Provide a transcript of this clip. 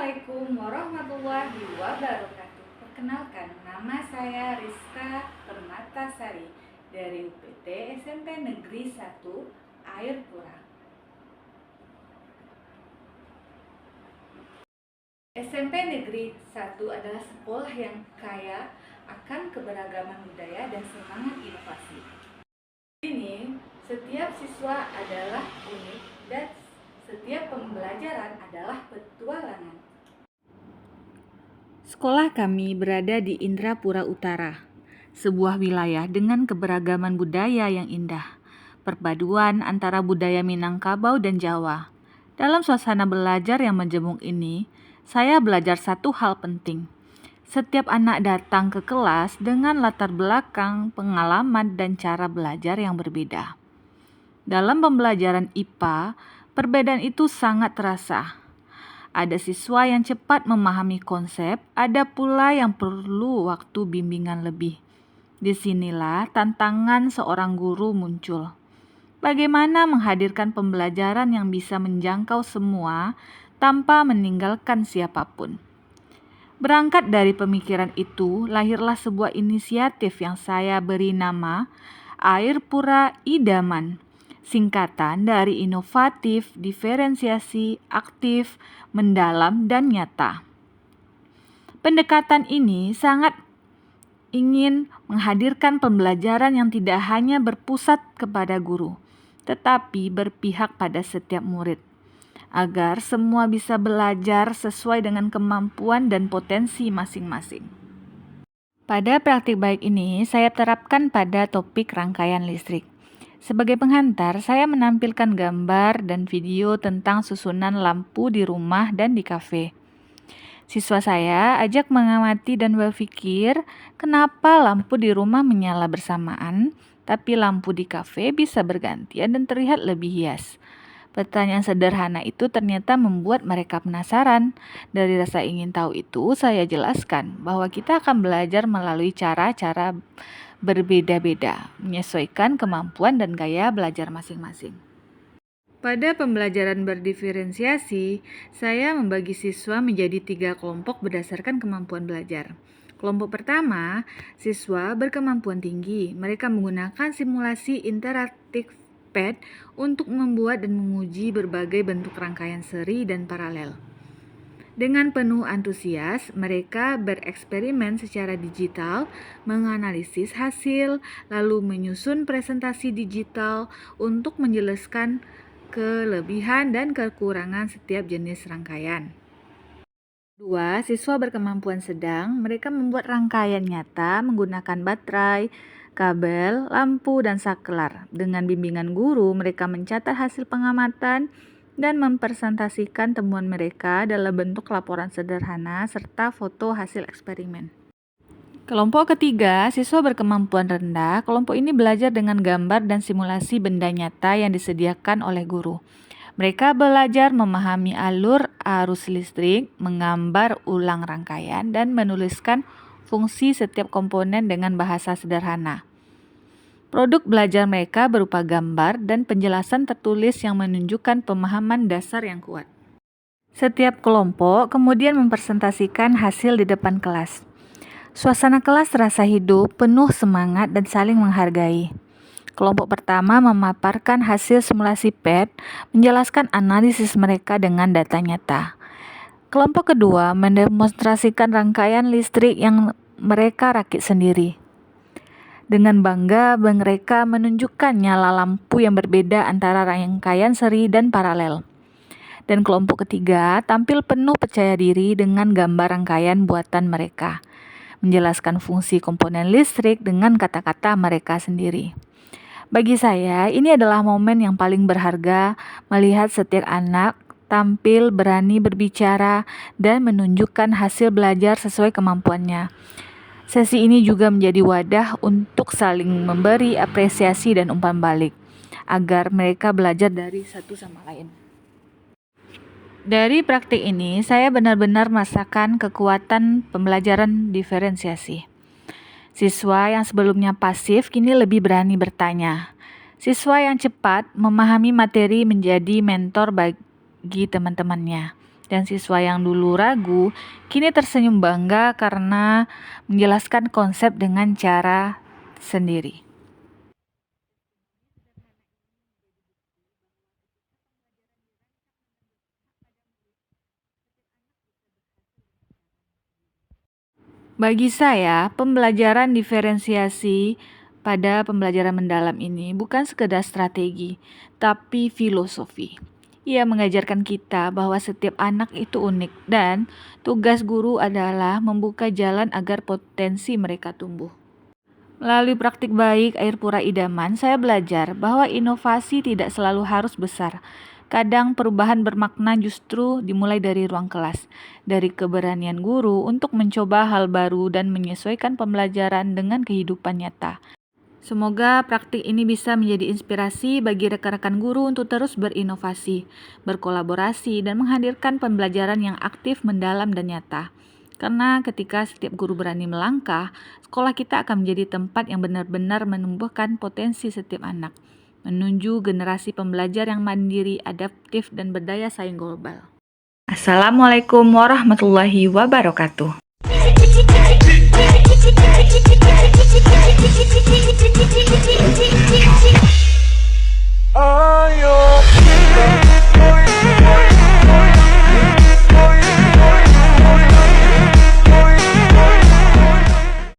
Assalamualaikum warahmatullahi wabarakatuh. Perkenalkan, nama saya Rizka Permatasari dari UPT SMP Negeri 1 Airpura. SMP Negeri 1 adalah sekolah yang kaya akan keberagaman budaya dan semangat inovasi. Di sini, setiap siswa adalah unik dan setiap pembelajaran adalah petualangan. Sekolah kami berada di Indrapura Utara, sebuah wilayah dengan keberagaman budaya yang indah, perpaduan antara budaya Minangkabau dan Jawa. Dalam suasana belajar yang menjemuk ini, saya belajar satu hal penting. Setiap anak datang ke kelas dengan latar belakang, pengalaman, dan cara belajar yang berbeda. Dalam pembelajaran IPA, perbedaan itu sangat terasa. Ada siswa yang cepat memahami konsep, ada pula yang perlu waktu bimbingan lebih. Disinilah tantangan seorang guru muncul. Bagaimana menghadirkan pembelajaran yang bisa menjangkau semua tanpa meninggalkan siapapun. Berangkat dari pemikiran itu, lahirlah sebuah inisiatif yang saya beri nama Airpura Idaman, singkatan dari inovatif, diferensiasi, aktif, mendalam, dan nyata. Pendekatan ini sangat ingin menghadirkan pembelajaran yang tidak hanya berpusat kepada guru, tetapi berpihak pada setiap murid, agar semua bisa belajar sesuai dengan kemampuan dan potensi masing-masing. Pada praktik baik ini, saya terapkan pada topik rangkaian listrik. Sebagai penghantar, saya menampilkan gambar dan video tentang susunan lampu di rumah dan di kafe. Siswa saya ajak mengamati dan berpikir, kenapa lampu di rumah menyala bersamaan, tapi lampu di kafe bisa bergantian dan terlihat lebih hias. Pertanyaan sederhana itu ternyata membuat mereka penasaran. Dari rasa ingin tahu itu, saya jelaskan bahwa kita akan belajar melalui cara-cara berbeda-beda, menyesuaikan kemampuan dan gaya belajar masing-masing. Pada pembelajaran berdiferensiasi, saya membagi siswa menjadi 3 kelompok berdasarkan kemampuan belajar. Kelompok pertama, siswa berkemampuan tinggi. Mereka menggunakan simulasi interaktif pad untuk membuat dan menguji berbagai bentuk rangkaian seri dan paralel. Dengan penuh antusias, mereka bereksperimen secara digital, menganalisis hasil, lalu menyusun presentasi digital untuk menjelaskan kelebihan dan kekurangan setiap jenis rangkaian. 2. Siswa berkemampuan sedang, mereka membuat rangkaian nyata menggunakan baterai, kabel, lampu, dan saklar. Dengan bimbingan guru, mereka mencatat hasil pengamatan dan mempresentasikan temuan mereka dalam bentuk laporan sederhana serta foto hasil eksperimen. Kelompok ketiga, siswa berkemampuan rendah. Kelompok ini belajar dengan gambar dan simulasi benda nyata yang disediakan oleh guru. Mereka belajar memahami alur arus listrik, menggambar ulang rangkaian, dan menuliskan fungsi setiap komponen dengan bahasa sederhana. Produk belajar mereka berupa gambar dan penjelasan tertulis yang menunjukkan pemahaman dasar yang kuat. Setiap kelompok kemudian mempresentasikan hasil di depan kelas. Suasana kelas terasa hidup, penuh semangat, dan saling menghargai. Kelompok pertama memaparkan hasil simulasi PET, menjelaskan analisis mereka dengan data nyata. Kelompok kedua mendemonstrasikan rangkaian listrik yang mereka rakit sendiri. Dengan bangga, mereka menunjukkan nyala lampu yang berbeda antara rangkaian seri dan paralel. Dan kelompok ketiga tampil penuh percaya diri dengan gambar rangkaian buatan mereka, menjelaskan fungsi komponen listrik dengan kata-kata mereka sendiri. Bagi saya, ini adalah momen yang paling berharga melihat setiap anak tampil berani berbicara dan menunjukkan hasil belajar sesuai kemampuannya. Sesi ini juga menjadi wadah untuk saling memberi apresiasi dan umpan balik, agar mereka belajar dari satu sama lain. Dari praktik ini, saya benar-benar merasakan kekuatan pembelajaran diferensiasi. Siswa yang sebelumnya pasif kini lebih berani bertanya. Siswa yang cepat memahami materi menjadi mentor bagi teman-temannya. Dan siswa yang dulu ragu, kini tersenyum bangga karena menjelaskan konsep dengan cara sendiri. Bagi saya, pembelajaran diferensiasi pada pembelajaran mendalam ini bukan sekedar strategi, tapi filosofi. Ia mengajarkan kita bahwa setiap anak itu unik dan tugas guru adalah membuka jalan agar potensi mereka tumbuh. Melalui praktik baik Air Pura Idaman, saya belajar bahwa inovasi tidak selalu harus besar. Kadang perubahan bermakna justru dimulai dari ruang kelas, dari keberanian guru untuk mencoba hal baru dan menyesuaikan pembelajaran dengan kehidupan nyata. Semoga praktik ini bisa menjadi inspirasi bagi rekan-rekan guru untuk terus berinovasi, berkolaborasi, dan menghadirkan pembelajaran yang aktif, mendalam, dan nyata. Karena ketika setiap guru berani melangkah, sekolah kita akan menjadi tempat yang benar-benar menumbuhkan potensi setiap anak, menuju generasi pembelajar yang mandiri, adaptif, dan berdaya saing global. Assalamualaikum warahmatullahi wabarakatuh.